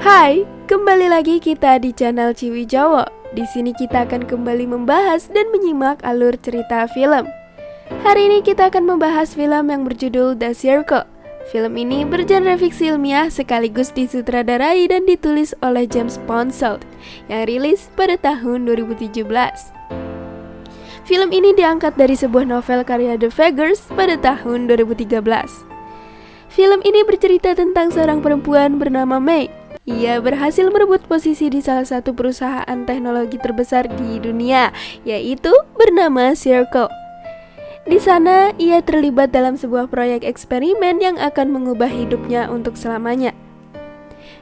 Hai, kembali lagi kita di channel Ciwijowo. Di sini kita akan kembali membahas dan menyimak alur cerita film. Hari ini kita akan membahas film yang berjudul The Circle. Film ini bergenre fiksi ilmiah sekaligus disutradarai dan ditulis oleh James Ponsoldt yang rilis pada tahun 2017. Film ini diangkat dari sebuah novel karya The Veggers pada tahun 2013. Film ini bercerita tentang seorang perempuan bernama May. Ia berhasil merebut posisi di salah satu perusahaan teknologi terbesar di dunia, yaitu bernama Circle. Di sana, ia terlibat dalam sebuah proyek eksperimen yang akan mengubah hidupnya untuk selamanya.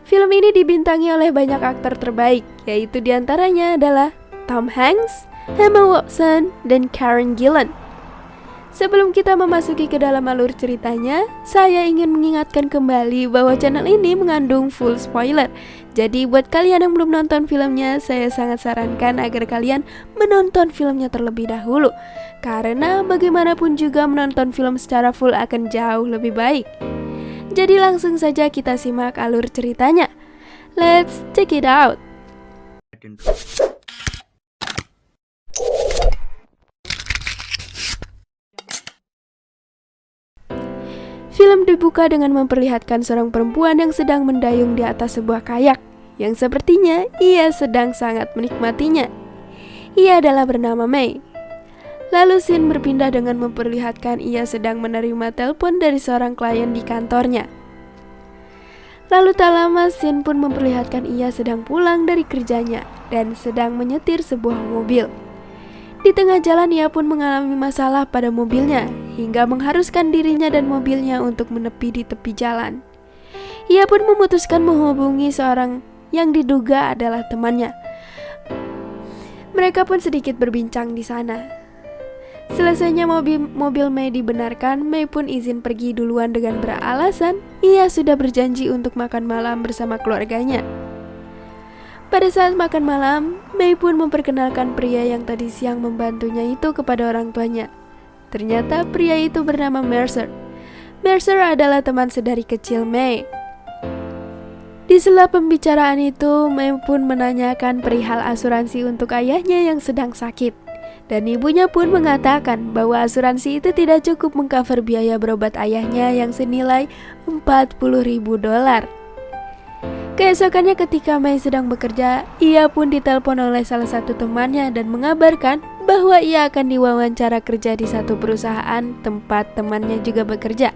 Film ini dibintangi oleh banyak aktor terbaik, yaitu diantaranya adalah Tom Hanks, Emma Watson, dan Karen Gillan. Sebelum kita memasuki ke dalam alur ceritanya, saya ingin mengingatkan kembali bahwa channel ini mengandung full spoiler. Jadi buat kalian yang belum nonton filmnya, saya sangat sarankan agar kalian menonton filmnya terlebih dahulu. Karena bagaimanapun juga menonton film secara full akan jauh lebih baik. Jadi langsung saja kita simak alur ceritanya. Let's check it out. Film dibuka dengan memperlihatkan seorang perempuan yang sedang mendayung di atas sebuah kayak, yang sepertinya ia sedang sangat menikmatinya. Ia adalah bernama May. Lalu scene berpindah dengan memperlihatkan ia sedang menerima telepon dari seorang klien di kantornya. Lalu tak lama scene pun memperlihatkan ia sedang pulang dari kerjanya dan sedang menyetir sebuah mobil. Di tengah jalan ia pun mengalami masalah pada mobilnya, hingga mengharuskan dirinya dan mobilnya untuk menepi di tepi jalan. Ia pun memutuskan menghubungi seorang yang diduga adalah temannya. Mereka pun sedikit berbincang di sana. Selesainya mobil May dibenarkan, May pun izin pergi duluan dengan beralasan ia sudah berjanji untuk makan malam bersama keluarganya. Pada saat makan malam, May pun memperkenalkan pria yang tadi siang membantunya itu kepada orang tuanya. Ternyata pria itu bernama Mercer. Mercer adalah teman sedari kecil May. Di sela pembicaraan itu, May pun menanyakan perihal asuransi untuk ayahnya yang sedang sakit. Dan ibunya pun mengatakan bahwa asuransi itu tidak cukup mengcover biaya berobat ayahnya yang senilai $40.000. Keesokannya ketika May sedang bekerja, ia pun ditelepon oleh salah satu temannya dan mengabarkan bahwa ia akan diwawancara kerja di satu perusahaan tempat temannya juga bekerja.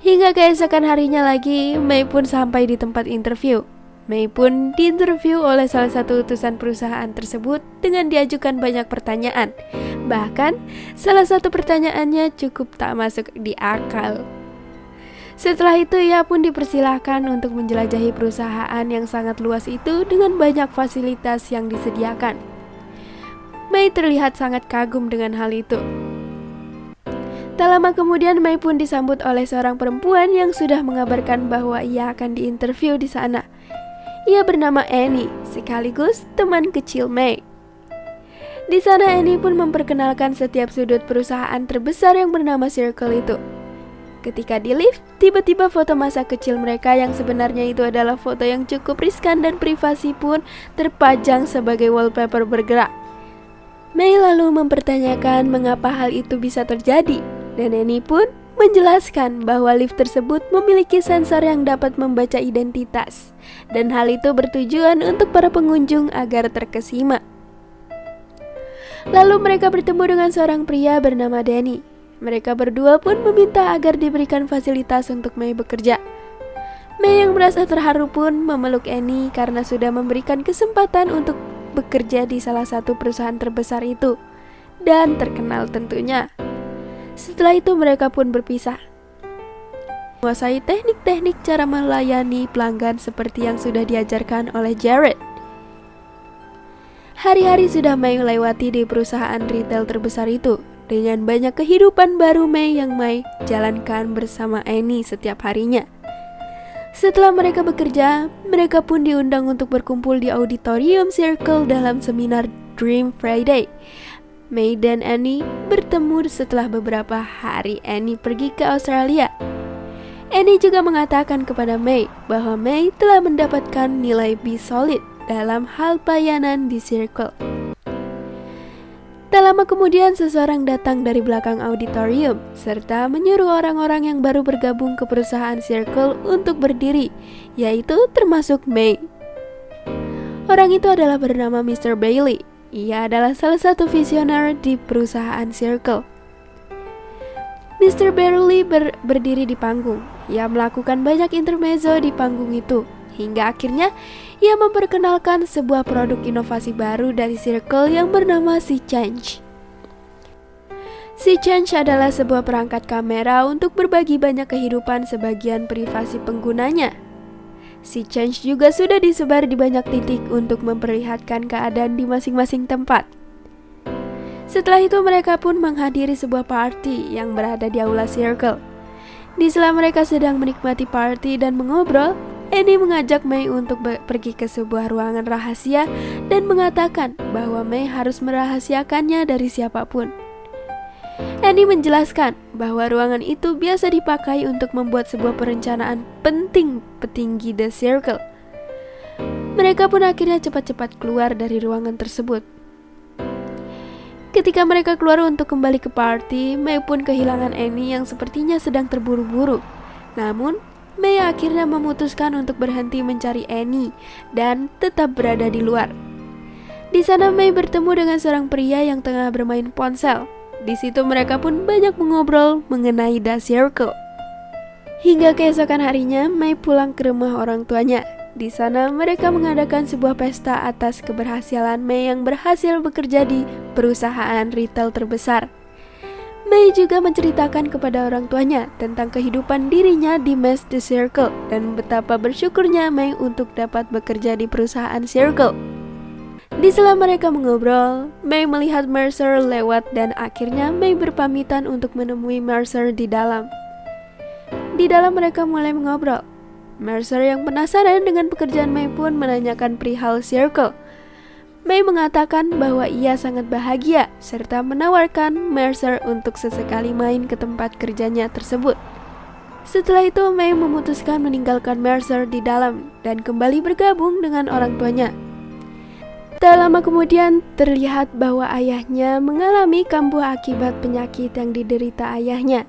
Hingga keesokan harinya lagi, May pun sampai di tempat interview. May pun diinterview oleh salah satu utusan perusahaan tersebut dengan diajukan banyak pertanyaan. Bahkan, salah satu pertanyaannya cukup tak masuk di akal. Setelah itu ia pun dipersilahkan untuk menjelajahi perusahaan yang sangat luas itu dengan banyak fasilitas yang disediakan. May terlihat sangat kagum dengan hal itu. Tak lama kemudian May pun disambut oleh seorang perempuan yang sudah mengabarkan bahwa ia akan diinterview di sana. Ia bernama Annie, sekaligus teman kecil May. Di sana Annie pun memperkenalkan setiap sudut perusahaan terbesar yang bernama Circle itu. Ketika di lift, tiba-tiba foto masa kecil mereka yang sebenarnya itu adalah foto yang cukup riskan dan privasi pun terpajang sebagai wallpaper bergerak. May lalu mempertanyakan mengapa hal itu bisa terjadi, dan Annie pun menjelaskan bahwa lift tersebut memiliki sensor yang dapat membaca identitas, dan hal itu bertujuan untuk para pengunjung agar terkesima. Lalu mereka bertemu dengan seorang pria bernama Danny. Mereka berdua pun meminta agar diberikan fasilitas untuk May bekerja. May yang merasa terharu pun memeluk Annie karena sudah memberikan kesempatan untuk bekerja di salah satu perusahaan terbesar itu, dan terkenal tentunya. Setelah itu mereka pun berpisah. Menguasai teknik-teknik cara melayani pelanggan seperti yang sudah diajarkan oleh Jared. Hari-hari sudah May lewati di perusahaan retail terbesar itu, dengan banyak kehidupan baru May yang May jalankan bersama Annie setiap harinya. Setelah mereka bekerja, mereka pun diundang untuk berkumpul di auditorium Circle dalam seminar Dream Friday. May dan Annie bertemu setelah beberapa hari Annie pergi ke Australia. Annie juga mengatakan kepada May bahwa May telah mendapatkan nilai B solid dalam hal pelayanan di Circle. Tak lama kemudian seseorang datang dari belakang auditorium serta menyuruh orang-orang yang baru bergabung ke perusahaan Circle untuk berdiri, yaitu termasuk May. Orang itu adalah bernama Mr. Bailey. Ia adalah salah satu visioner di perusahaan Circle. Mr. Bailey berdiri di panggung. Ia melakukan banyak intermezzo di panggung itu, hingga akhirnya ia memperkenalkan sebuah produk inovasi baru dari Circle yang bernama SeeChange. SeeChange adalah sebuah perangkat kamera untuk berbagi banyak kehidupan sebagian privasi penggunanya. SeeChange juga sudah disebar di banyak titik untuk memperlihatkan keadaan di masing-masing tempat. Setelah itu mereka pun menghadiri sebuah party yang berada di aula Circle. Di sela mereka sedang menikmati party dan mengobrol, Annie mengajak May untuk pergi ke sebuah ruangan rahasia dan mengatakan bahwa May harus merahasiakannya dari siapapun. Annie menjelaskan bahwa ruangan itu biasa dipakai untuk membuat sebuah perencanaan penting petinggi The Circle. Mereka pun akhirnya cepat-cepat keluar dari ruangan tersebut. Ketika mereka keluar untuk kembali ke party, May pun kehilangan Annie yang sepertinya sedang terburu-buru. Namun, May akhirnya memutuskan untuk berhenti mencari Annie dan tetap berada di luar. Di sana May bertemu dengan seorang pria yang tengah bermain ponsel. Di situ mereka pun banyak mengobrol mengenai The Circle. Hingga keesokan harinya, May pulang ke rumah orang tuanya. Di sana mereka mengadakan sebuah pesta atas keberhasilan May yang berhasil bekerja di perusahaan retail terbesar. May juga menceritakan kepada orang tuanya tentang kehidupan dirinya di Mass The Circle dan betapa bersyukurnya May untuk dapat bekerja di perusahaan Circle. Di sela mereka mengobrol, May melihat Mercer lewat dan akhirnya May berpamitan untuk menemui Mercer di dalam. Di dalam mereka mulai mengobrol. Mercer yang penasaran dengan pekerjaan May pun menanyakan perihal Circle. May mengatakan bahwa ia sangat bahagia serta menawarkan Mercer untuk sesekali main ke tempat kerjanya tersebut. Setelah itu May memutuskan meninggalkan Mercer di dalam dan kembali bergabung dengan orang tuanya. Tak lama kemudian terlihat bahwa ayahnya mengalami kambuh akibat penyakit yang diderita ayahnya.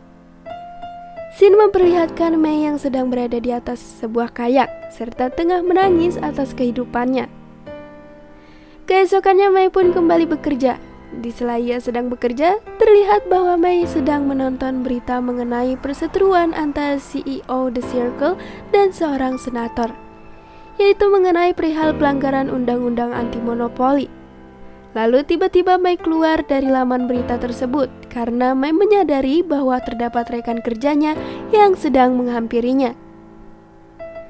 Scene memperlihatkan May yang sedang berada di atas sebuah kayak serta tengah menangis atas kehidupannya. Keesokannya May pun kembali bekerja. Di sela ia sedang bekerja, terlihat bahwa May sedang menonton berita mengenai perseteruan antara CEO The Circle dan seorang senator, yaitu mengenai perihal pelanggaran undang-undang anti-monopoli. Lalu tiba-tiba May keluar dari laman berita tersebut karena May menyadari bahwa terdapat rekan kerjanya yang sedang menghampirinya.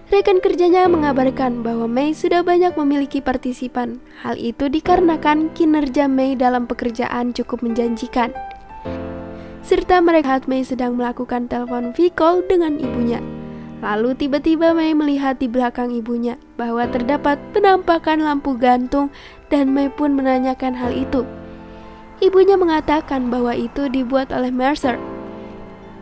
Rekan kerjanya mengabarkan bahwa May sudah banyak memiliki partisipan. Hal itu dikarenakan kinerja May dalam pekerjaan cukup menjanjikan. Serta mereka lihat May sedang melakukan telepon V-call dengan ibunya. Lalu tiba-tiba May melihat di belakang ibunya bahwa terdapat penampakan lampu gantung dan May pun menanyakan hal itu. Ibunya mengatakan bahwa itu dibuat oleh Mercer.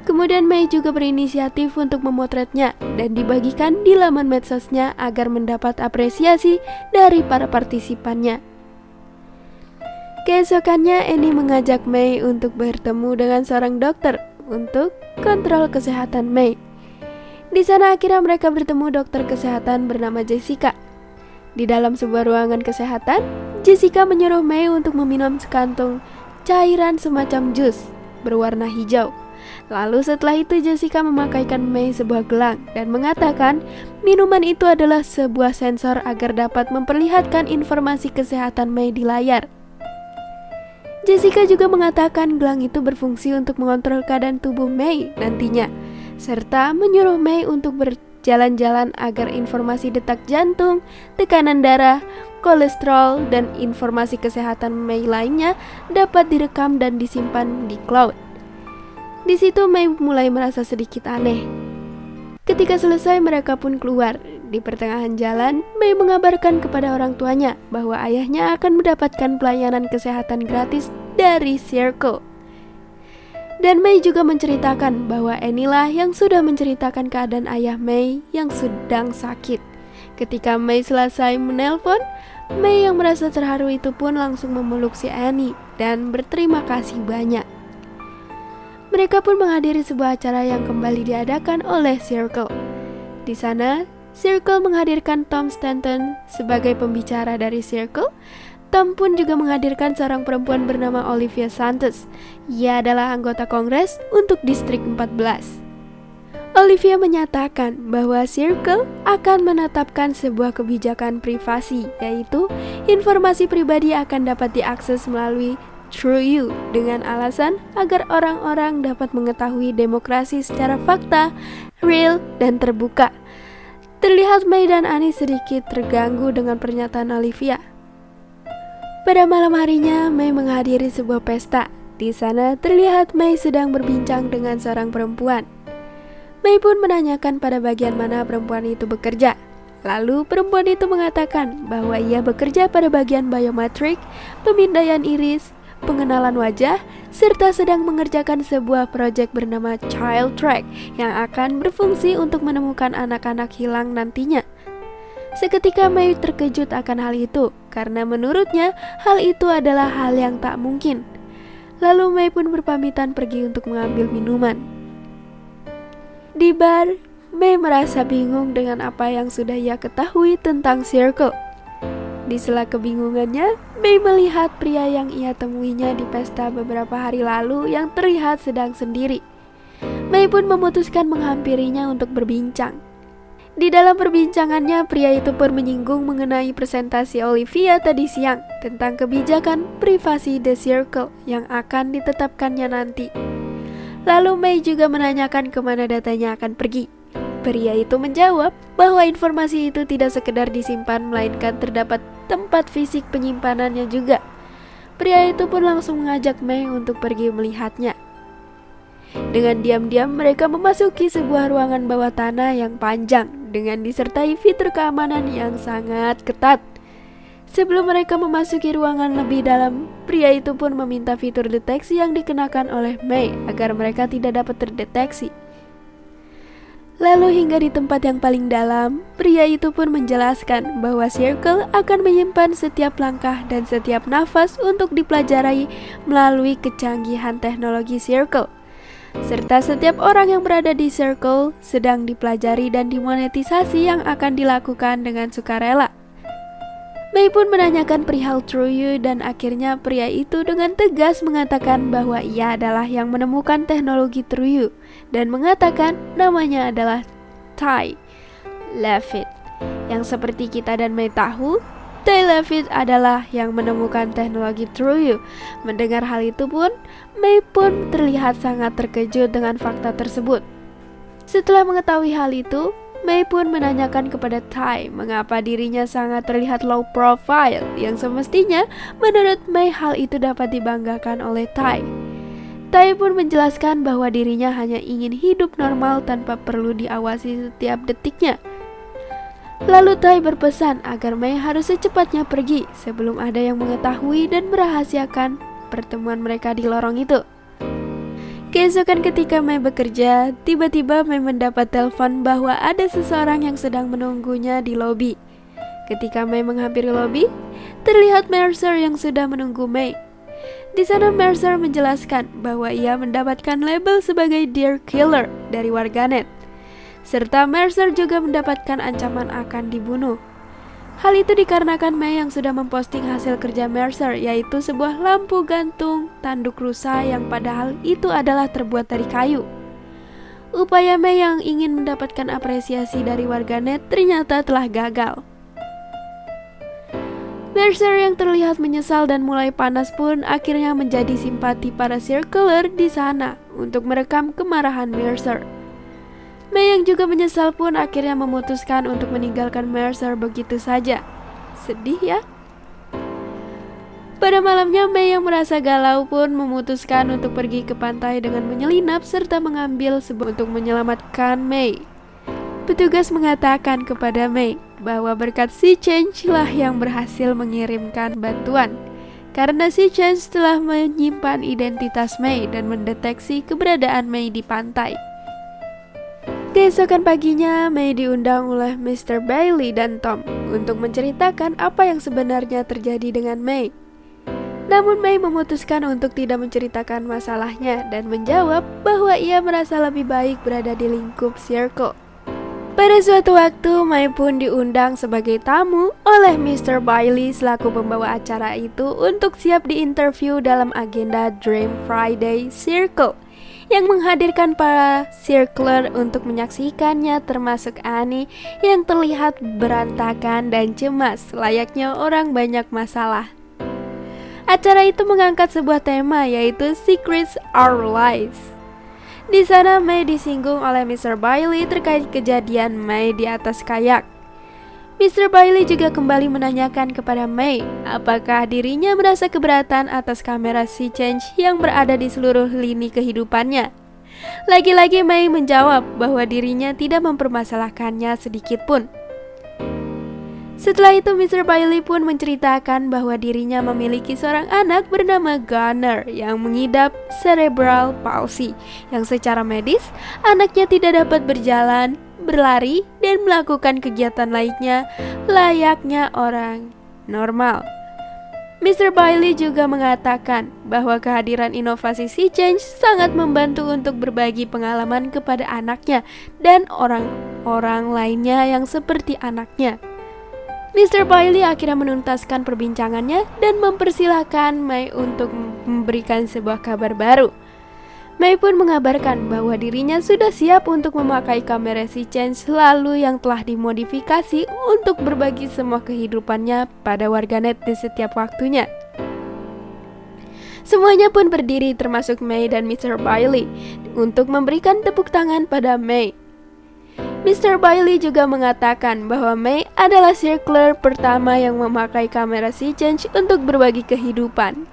Kemudian May juga berinisiatif untuk memotretnya dan dibagikan di laman medsosnya agar mendapat apresiasi dari para partisipannya. Keesokannya Annie mengajak May untuk bertemu dengan seorang dokter untuk kontrol kesehatan May. Di sana akhirnya mereka bertemu dokter kesehatan bernama Jessica. Di dalam sebuah ruangan kesehatan, Jessica menyuruh May untuk meminum sekantung cairan semacam jus berwarna hijau. Lalu setelah itu Jessica memakaikan May sebuah gelang dan mengatakan minuman itu adalah sebuah sensor agar dapat memperlihatkan informasi kesehatan May di layar. Jessica juga mengatakan gelang itu berfungsi untuk mengontrol keadaan tubuh May nantinya, serta menyuruh May untuk berjalan-jalan agar informasi detak jantung, tekanan darah, kolesterol, dan informasi kesehatan May lainnya dapat direkam dan disimpan di cloud. Di situ May mulai merasa sedikit aneh. Ketika selesai mereka pun keluar. Di pertengahan jalan, May mengabarkan kepada orang tuanya bahwa ayahnya akan mendapatkan pelayanan kesehatan gratis dari Circle. Dan Mei juga menceritakan bahwa Annie-lah yang sudah menceritakan keadaan ayah Mei yang sedang sakit. Ketika Mei selesai menelpon, Mei yang merasa terharu itu pun langsung memeluk si Annie dan berterima kasih banyak. Mereka pun menghadiri sebuah acara yang kembali diadakan oleh Circle. Di sana, Circle menghadirkan Tom Stanton sebagai pembicara dari Circle. Tom pun juga menghadirkan seorang perempuan bernama Olivia Santos. Ia adalah anggota Kongres untuk Distrik 14. Olivia menyatakan bahwa Circle akan menetapkan sebuah kebijakan privasi, yaitu informasi pribadi akan dapat diakses melalui TrueU dengan alasan agar orang-orang dapat mengetahui demokrasi secara fakta, real, dan terbuka. Terlihat Mei dan Annie sedikit terganggu dengan pernyataan Olivia. Pada malam harinya, Mei menghadiri sebuah pesta. Di sana terlihat Mei sedang berbincang dengan seorang perempuan. Mei pun menanyakan pada bagian mana perempuan itu bekerja. Lalu perempuan itu mengatakan bahwa ia bekerja pada bagian biometrik, pemindaian iris, pengenalan wajah, serta sedang mengerjakan sebuah proyek bernama Child Track yang akan berfungsi untuk menemukan anak-anak hilang nantinya. Seketika Mei terkejut akan hal itu, karena menurutnya hal itu adalah hal yang tak mungkin. Lalu Mei pun berpamitan pergi untuk mengambil minuman. Di bar, Mei merasa bingung dengan apa yang sudah ia ketahui tentang Circle. Di sela kebingungannya, Mei melihat pria yang ia temuinya di pesta beberapa hari lalu yang terlihat sedang sendiri. Mei pun memutuskan menghampirinya untuk berbincang. Di dalam perbincangannya, pria itu pun menyinggung mengenai presentasi Olivia tadi siang tentang kebijakan privasi The Circle yang akan ditetapkannya nanti. Lalu Mei juga menanyakan kemana datanya akan pergi. Pria itu menjawab bahwa informasi itu tidak sekedar disimpan, melainkan terdapat tempat fisik penyimpanannya juga. Pria itu pun langsung mengajak Mei untuk pergi melihatnya. Dengan diam-diam mereka memasuki sebuah ruangan bawah tanah yang panjang dengan disertai fitur keamanan yang sangat ketat. Sebelum mereka memasuki ruangan lebih dalam, pria itu pun meminta fitur deteksi yang dikenakan oleh Mei agar mereka tidak dapat terdeteksi. Lalu hingga di tempat yang paling dalam, pria itu pun menjelaskan bahwa Circle akan menyimpan setiap langkah dan setiap nafas untuk dipelajari melalui kecanggihan teknologi Circle. Serta setiap orang yang berada di Circle sedang dipelajari dan dimonetisasi yang akan dilakukan dengan sukarela. Mei pun menanyakan perihal TrueU dan akhirnya pria itu dengan tegas mengatakan bahwa ia adalah yang menemukan teknologi TrueU dan mengatakan namanya adalah Ty Leavitt. Yang seperti kita dan Mei tahu, Ty Leavitt adalah yang menemukan teknologi TrueU. Mendengar hal itu pun, Mei pun terlihat sangat terkejut dengan fakta tersebut. Setelah mengetahui hal itu, Mei pun menanyakan kepada Ty mengapa dirinya sangat terlihat low profile, yang semestinya menurut Mei hal itu dapat dibanggakan oleh Ty. Ty pun menjelaskan bahwa dirinya hanya ingin hidup normal tanpa perlu diawasi setiap detiknya. Lalu Ty berpesan agar Mei harus secepatnya pergi sebelum ada yang mengetahui dan merahasiakan pertemuan mereka di lorong itu. Keesokan ketika Mei bekerja, tiba-tiba Mei mendapat telepon bahwa ada seseorang yang sedang menunggunya di lobi. Ketika Mei menghampiri lobi, terlihat Mercer yang sudah menunggu Mei. Di sana Mercer menjelaskan bahwa ia mendapatkan label sebagai Dear Killer dari warganet. Serta Mercer juga mendapatkan ancaman akan dibunuh. Hal itu dikarenakan Mei yang sudah memposting hasil kerja Mercer, yaitu sebuah lampu gantung tanduk rusa yang padahal itu adalah terbuat dari kayu. Upaya Mei yang ingin mendapatkan apresiasi dari warganet ternyata telah gagal. Mercer yang terlihat menyesal dan mulai panas pun akhirnya menjadi simpati para circler di sana untuk merekam kemarahan Mercer. Mei yang juga menyesal pun akhirnya memutuskan untuk meninggalkan Mercer begitu saja. Sedih ya? Pada malamnya Mei yang merasa galau pun memutuskan untuk pergi ke pantai dengan menyelinap serta mengambil sebuah untuk menyelamatkan Mei. Petugas mengatakan kepada Mei bahwa berkat si Change lah yang berhasil mengirimkan bantuan. karena si Chance telah menyimpan identitas Mei dan mendeteksi keberadaan Mei di pantai. Keesokan paginya, Mei diundang oleh Mr. Bailey dan Tom untuk menceritakan apa yang sebenarnya terjadi dengan Mei. Namun Mei memutuskan untuk tidak menceritakan masalahnya dan menjawab bahwa ia merasa lebih baik berada di lingkup Circle. Pada suatu waktu, Mei pun diundang sebagai tamu oleh Mr. Bailey selaku pembawa acara itu untuk siap diinterview dalam agenda Dream Friday Circle yang menghadirkan para circler untuk menyaksikannya, termasuk Annie yang terlihat berantakan dan cemas layaknya orang banyak masalah. Acara itu mengangkat sebuah tema, yaitu Secrets Our Lies. Di sana Mei disinggung oleh Mr. Bailey terkait kejadian Mei di atas kayak. Mr. Bailey juga kembali menanyakan kepada Mei apakah dirinya merasa keberatan atas kamera sea change yang berada di seluruh lini kehidupannya. Lagi-lagi Mei menjawab bahwa dirinya tidak mempermasalahkannya sedikit pun. Setelah itu Mr. Bailey pun menceritakan bahwa dirinya memiliki seorang anak bernama Gunner yang mengidap cerebral palsy, yang secara medis anaknya tidak dapat berjalan, berlari, dan melakukan kegiatan lainnya layaknya orang normal. Mr. Bailey juga mengatakan bahwa kehadiran inovasi Sea Change sangat membantu untuk berbagi pengalaman kepada anaknya dan orang-orang lainnya yang seperti anaknya. Mr. Bailey akhirnya menuntaskan perbincangannya dan mempersilahkan Mei untuk memberikan sebuah kabar baru. Mei pun mengabarkan bahwa dirinya sudah siap untuk memakai kamera Sea Change lalu yang telah dimodifikasi untuk berbagi semua kehidupannya pada warganet di setiap waktunya. Semuanya pun berdiri termasuk Mei dan Mr. Bailey untuk memberikan tepuk tangan pada Mei. Mr. Bailey juga mengatakan bahwa Mei adalah circler pertama yang memakai kamera Sea Change untuk berbagi kehidupan.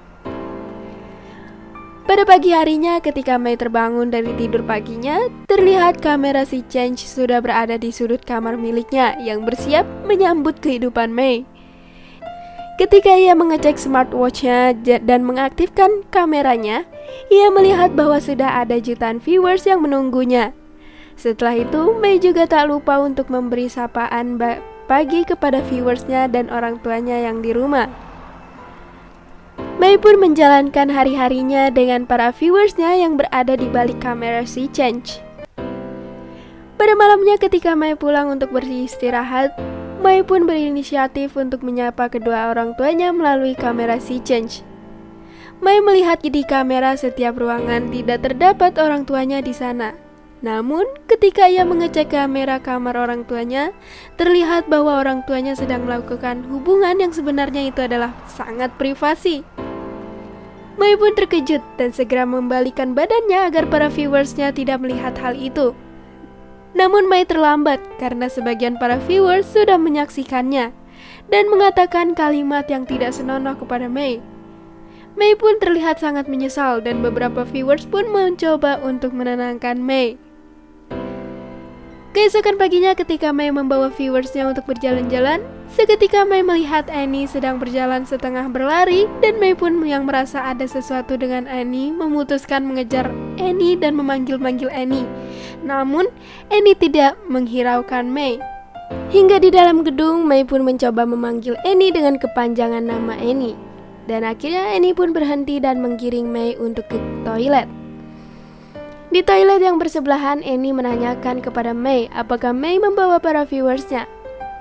Pada pagi harinya ketika Mei terbangun dari tidur paginya, terlihat kamera Sea Change sudah berada di sudut kamar miliknya yang bersiap menyambut kehidupan Mei. Ketika ia mengecek smartwatch-nya dan mengaktifkan kameranya, ia melihat bahwa sudah ada jutaan viewers yang menunggunya. Setelah itu, Mei juga tak lupa untuk memberi sapaan pagi kepada viewersnya dan orang tuanya yang di rumah. Mei pun menjalankan hari-harinya dengan para viewersnya yang berada di balik kamera Sea Change. Pada malamnya ketika Mei pulang untuk beristirahat, Mei pun berinisiatif untuk menyapa kedua orang tuanya melalui kamera Sea Change. Mei melihat di kamera setiap ruangan tidak terdapat orang tuanya di sana. Namun, ketika ia mengecek kamera kamar orang tuanya, terlihat bahwa orang tuanya sedang melakukan hubungan yang sebenarnya itu adalah sangat privasi. Mei pun terkejut dan segera membalikan badannya agar para viewersnya tidak melihat hal itu. Namun Mei terlambat karena sebagian para viewers sudah menyaksikannya dan mengatakan kalimat yang tidak senonoh kepada Mei. Mei pun terlihat sangat menyesal dan beberapa viewers pun mencoba untuk menenangkan Mei. Keesokan paginya ketika Mei membawa viewersnya untuk berjalan-jalan, seketika Mei melihat Annie sedang berjalan setengah berlari dan Mei pun yang merasa ada sesuatu dengan Annie memutuskan mengejar Annie dan memanggil-manggil Annie. Namun, Annie tidak menghiraukan Mei. Hingga di dalam gedung, Mei pun mencoba memanggil Annie dengan kepanjangan nama Annie. Dan akhirnya Annie pun berhenti dan menggiring Mei untuk ke toilet. Di toilet yang bersebelahan, Annie menanyakan kepada Mei apakah Mei membawa para viewersnya.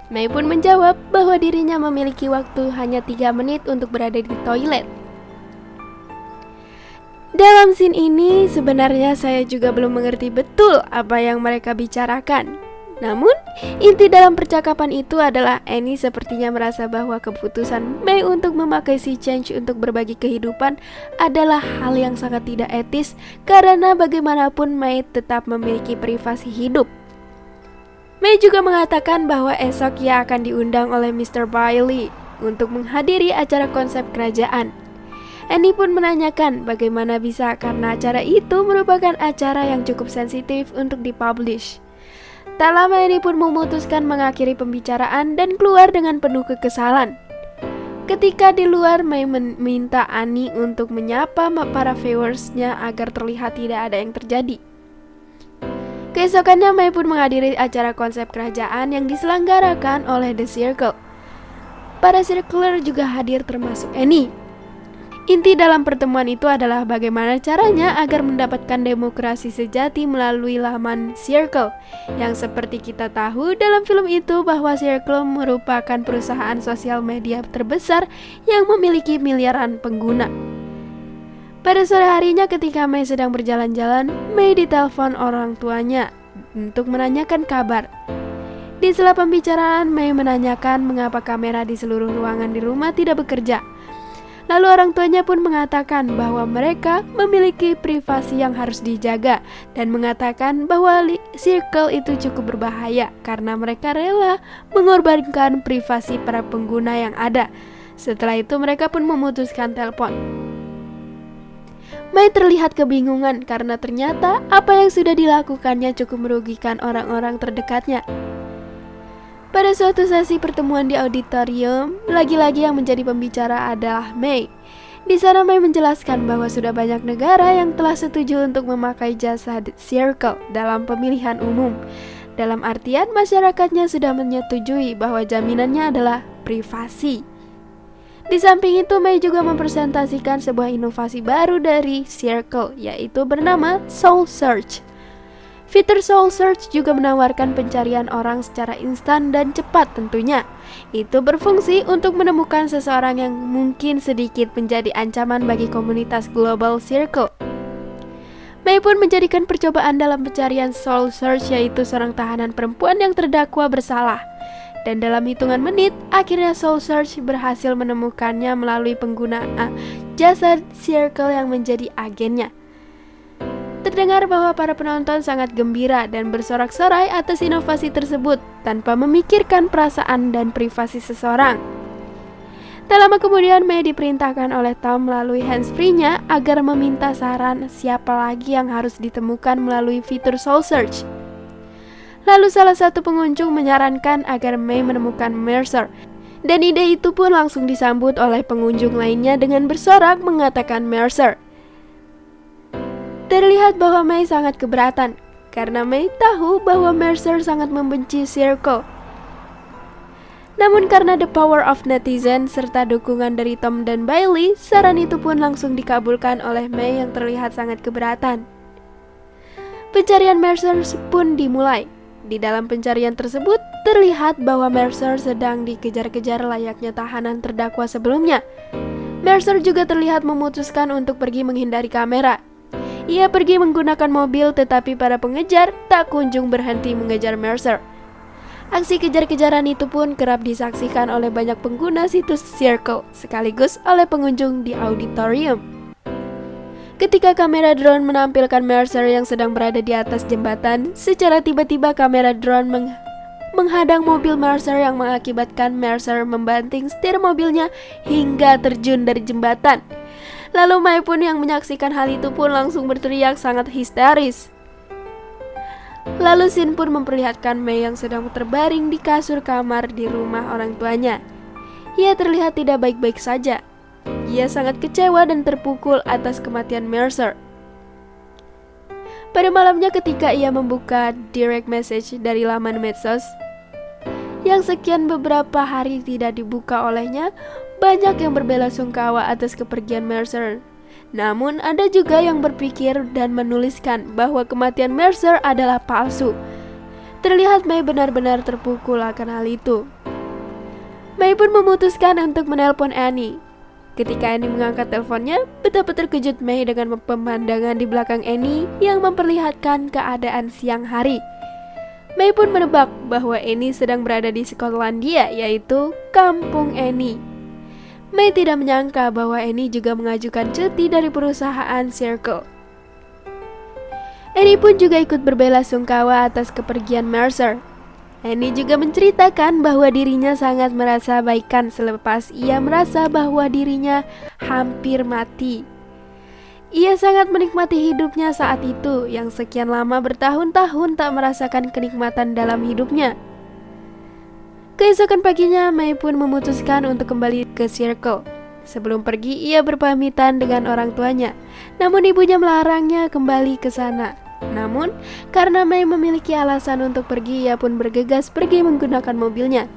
Mei pun menjawab bahwa dirinya memiliki waktu hanya 3 menit untuk berada di toilet. Dalam scene ini sebenarnya saya juga belum mengerti betul apa yang mereka bicarakan. Namun, inti dalam percakapan itu adalah Annie sepertinya merasa bahwa keputusan Mei untuk memakai Sea Change untuk berbagi kehidupan adalah hal yang sangat tidak etis karena bagaimanapun Mei tetap memiliki privasi hidup. Mei juga mengatakan bahwa esok ia akan diundang oleh Mr. Bailey untuk menghadiri acara konsep kerajaan. Annie pun menanyakan bagaimana bisa karena acara itu merupakan acara yang cukup sensitif untuk dipublish. Tak lama Annie pun memutuskan mengakhiri pembicaraan dan keluar dengan penuh kekesalan. Ketika di luar, Mei meminta Annie untuk menyapa para viewersnya agar terlihat tidak ada yang terjadi. Keesokannya Mei pun menghadiri acara konsep kerajaan yang diselenggarakan oleh The Circle. Para circler juga hadir termasuk Annie. Inti dalam pertemuan itu adalah bagaimana caranya agar mendapatkan demokrasi sejati melalui laman Circle, yang seperti kita tahu dalam film itu bahwa Circle merupakan perusahaan sosial media terbesar yang memiliki miliaran pengguna. Pada sore harinya ketika Mei sedang berjalan-jalan, Mei ditelepon orang tuanya untuk menanyakan kabar. Di sela pembicaraan, Mei menanyakan mengapa kamera di seluruh ruangan di rumah tidak bekerja. Lalu orang tuanya pun mengatakan bahwa mereka memiliki privasi yang harus dijaga dan mengatakan bahwa Circle itu cukup berbahaya karena mereka rela mengorbankan privasi para pengguna yang ada. Setelah itu mereka pun memutuskan telepon. Mei terlihat kebingungan karena ternyata apa yang sudah dilakukannya cukup merugikan orang-orang terdekatnya. Pada suatu sesi pertemuan di auditorium, lagi-lagi yang menjadi pembicara adalah Mei. Di sana Mei menjelaskan bahwa sudah banyak negara yang telah setuju untuk memakai jasa Circle dalam pemilihan umum. Dalam artian masyarakatnya sudah menyetujui bahwa jaminannya adalah privasi. Di samping itu Mei juga mempresentasikan sebuah inovasi baru dari Circle, yaitu bernama Soul Search. Fitur Soul Search juga menawarkan pencarian orang secara instan dan cepat tentunya. Itu berfungsi untuk menemukan seseorang yang mungkin sedikit menjadi ancaman bagi komunitas Global Circle. Mei pun menjadikan percobaan dalam pencarian Soul Search, yaitu seorang tahanan perempuan yang terdakwa bersalah. Dan dalam hitungan menit, akhirnya Soul Search berhasil menemukannya melalui penggunaan jasa Circle yang menjadi agennya. Terdengar bahwa para penonton sangat gembira dan bersorak-sorai atas inovasi tersebut tanpa memikirkan perasaan dan privasi seseorang. Tak lama kemudian Mei diperintahkan oleh Tom melalui handsfree-nya agar meminta saran siapa lagi yang harus ditemukan melalui fitur Soul Search. Lalu salah satu pengunjung menyarankan agar Mei menemukan Mercer, dan ide itu pun langsung disambut oleh pengunjung lainnya dengan bersorak mengatakan Mercer. Terlihat bahwa Mei sangat keberatan, karena Mei tahu bahwa Mercer sangat membenci Circle. Namun karena the power of netizen serta dukungan dari Tom dan Bailey, saran itu pun langsung dikabulkan oleh Mei yang terlihat sangat keberatan. Pencarian Mercer pun dimulai. Di dalam pencarian tersebut, terlihat bahwa Mercer sedang dikejar-kejar layaknya tahanan terdakwa sebelumnya. Mercer juga terlihat memutuskan untuk pergi menghindari kamera. Ia pergi menggunakan mobil, tetapi para pengejar tak kunjung berhenti mengejar Mercer. Aksi kejar-kejaran itu pun kerap disaksikan oleh banyak pengguna situs Circle, sekaligus oleh pengunjung di auditorium. Ketika kamera drone menampilkan Mercer yang sedang berada di atas jembatan, secara tiba-tiba kamera drone menghadang mobil Mercer yang mengakibatkan Mercer membanting setir mobilnya hingga terjun dari jembatan. Lalu Mei pun yang menyaksikan hal itu pun langsung berteriak sangat histeris. Lalu scene pun memperlihatkan Mei yang sedang terbaring di kasur kamar di rumah orang tuanya. Ia terlihat tidak baik-baik saja. Ia sangat kecewa dan terpukul atas kematian Mercer. Pada malamnya ketika ia membuka direct message dari laman medsos yang sekian beberapa hari tidak dibuka olehnya, banyak yang berbelasungkawa atas kepergian Mercer. Namun ada juga yang berpikir dan menuliskan bahwa kematian Mercer adalah palsu. Terlihat Mei benar-benar terpukul akan hal itu. Mei pun memutuskan untuk menelpon Annie. Ketika Annie mengangkat teleponnya, betapa terkejut Mei dengan pemandangan di belakang Annie yang memperlihatkan keadaan siang hari. Mei pun menebak bahwa Annie sedang berada di Skotlandia, yaitu kampung Annie. Mei tidak menyangka bahwa Annie juga mengajukan cuti dari perusahaan Circle. Annie pun juga ikut berbelasungkawa atas kepergian Mercer. Annie juga menceritakan bahwa dirinya sangat merasa baikan selepas ia merasa bahwa dirinya hampir mati. Ia sangat menikmati hidupnya saat itu yang sekian lama bertahun-tahun tak merasakan kenikmatan dalam hidupnya. Keesokan paginya, Mei pun memutuskan untuk kembali ke Circle. Sebelum pergi, ia berpamitan dengan orang tuanya. Namun ibunya melarangnya kembali ke sana. Namun, karena Mei memiliki alasan untuk pergi, ia pun bergegas pergi menggunakan mobilnya.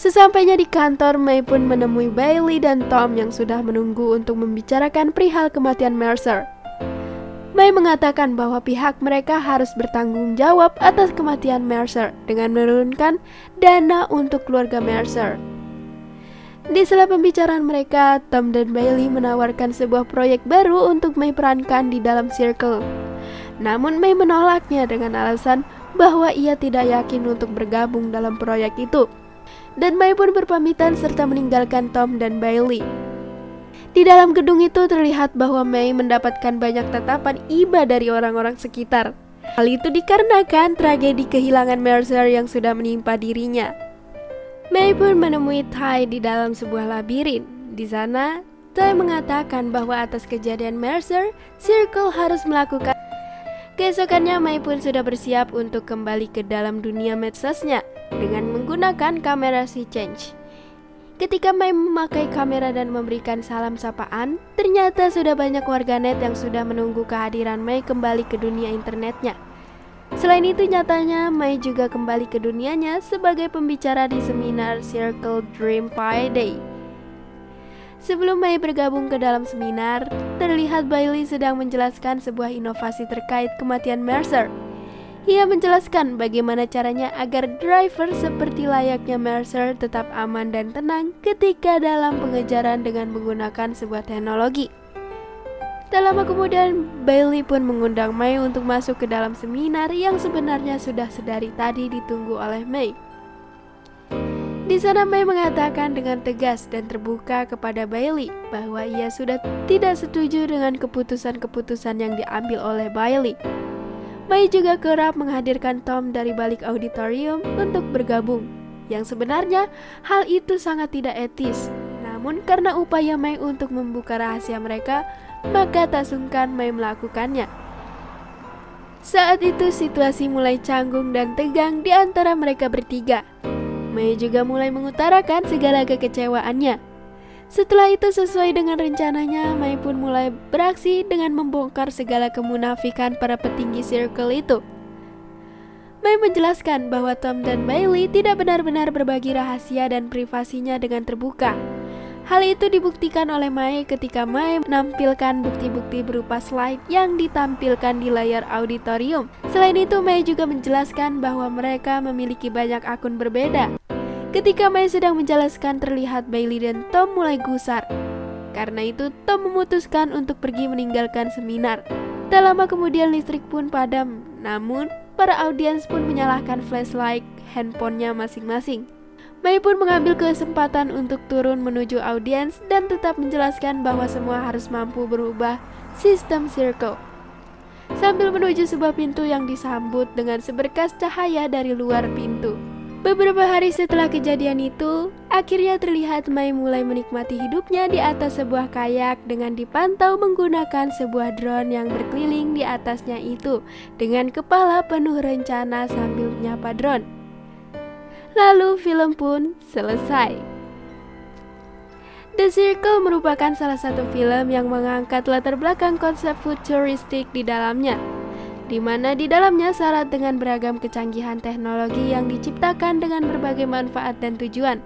Sesampainya di kantor, Mei pun menemui Bailey dan Tom yang sudah menunggu untuk membicarakan perihal kematian Mercer. Mei mengatakan bahwa pihak mereka harus bertanggung jawab atas kematian Mercer dengan menurunkan dana untuk keluarga Mercer. Di sela pembicaraan mereka, Tom dan Bailey menawarkan sebuah proyek baru untuk Mei perankan di dalam Circle. Namun Mei menolaknya dengan alasan bahwa ia tidak yakin untuk bergabung dalam proyek itu. Dan Mei pun berpamitan serta meninggalkan Tom dan Bailey. Di dalam gedung itu terlihat bahwa Mei mendapatkan banyak tatapan iba dari orang-orang sekitar. Hal itu dikarenakan tragedi kehilangan Mercer yang sudah menimpa dirinya. Mei pun menemui Tai di dalam sebuah labirin. Di sana, Tai mengatakan bahwa atas kejadian Mercer, Circle harus melakukan. Keesokannya, Mei pun sudah bersiap untuk kembali ke dalam dunia medsosnya dengan menggunakan kamera Sea Change. Ketika Mei memakai kamera dan memberikan salam sapaan, ternyata sudah banyak warganet yang sudah menunggu kehadiran Mei kembali ke dunia internetnya. Selain itu, nyatanya Mei juga kembali ke dunianya sebagai pembicara di seminar Circle Dream Friday. Sebelum Mei bergabung ke dalam seminar, terlihat Bailey sedang menjelaskan sebuah inovasi terkait kematian Mercer. Ia menjelaskan bagaimana caranya agar driver seperti layaknya Mercer tetap aman dan tenang ketika dalam pengejaran dengan menggunakan sebuah teknologi. Tak lama kemudian, Bailey pun mengundang Mei untuk masuk ke dalam seminar yang sebenarnya sudah sedari tadi ditunggu oleh Mei. Di sana Mei mengatakan dengan tegas dan terbuka kepada Bailey bahwa ia sudah tidak setuju dengan keputusan-keputusan yang diambil oleh Bailey. Mei juga kerap menghadirkan Tom dari balik auditorium untuk bergabung. Yang sebenarnya hal itu sangat tidak etis. Namun karena upaya Mei untuk membuka rahasia mereka, maka tak sungkan Mei melakukannya. Saat itu situasi mulai canggung dan tegang di antara mereka bertiga. Mei juga mulai mengutarakan segala kekecewaannya. Setelah itu sesuai dengan rencananya, Mei pun mulai beraksi dengan membongkar segala kemunafikan para petinggi Circle itu. Mei menjelaskan bahwa Tom dan Bailey tidak benar-benar berbagi rahasia dan privasinya dengan terbuka. Hal itu dibuktikan oleh Mei ketika Mei menampilkan bukti-bukti berupa slide yang ditampilkan di layar auditorium. Selain itu, Mei juga menjelaskan bahwa mereka memiliki banyak akun berbeda. Ketika Mei sedang menjelaskan, terlihat Bailey dan Tom mulai gusar. Karena itu, Tom memutuskan untuk pergi meninggalkan seminar. Tak lama kemudian listrik pun padam. Namun, para audiens pun menyalakan flashlight handphonenya masing-masing. Mei pun mengambil kesempatan untuk turun menuju audiens dan tetap menjelaskan bahwa semua harus mampu berubah sistem Circle. Sambil menuju sebuah pintu yang disambut dengan seberkas cahaya dari luar pintu. Beberapa hari setelah kejadian itu, akhirnya terlihat Mei mulai menikmati hidupnya di atas sebuah kayak dengan dipantau menggunakan sebuah drone yang berkeliling di atasnya itu dengan kepala penuh rencana sambil menyapa drone. Lalu film pun selesai. The Circle merupakan salah satu film yang mengangkat latar belakang konsep futuristik di dalamnya, di mana di dalamnya syarat dengan beragam kecanggihan teknologi yang diciptakan dengan berbagai manfaat dan tujuan.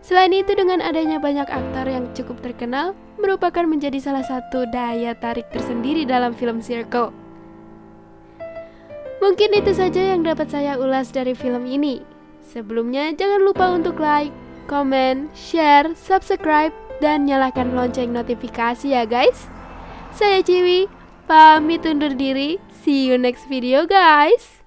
Selain itu, dengan adanya banyak aktor yang cukup terkenal, merupakan menjadi salah satu daya tarik tersendiri dalam film Circle. Mungkin itu saja yang dapat saya ulas dari film ini. Sebelumnya, jangan lupa untuk like, komen, share, subscribe, dan nyalakan lonceng notifikasi ya guys. Saya Ciwi, pamit undur diri. See you next video guys.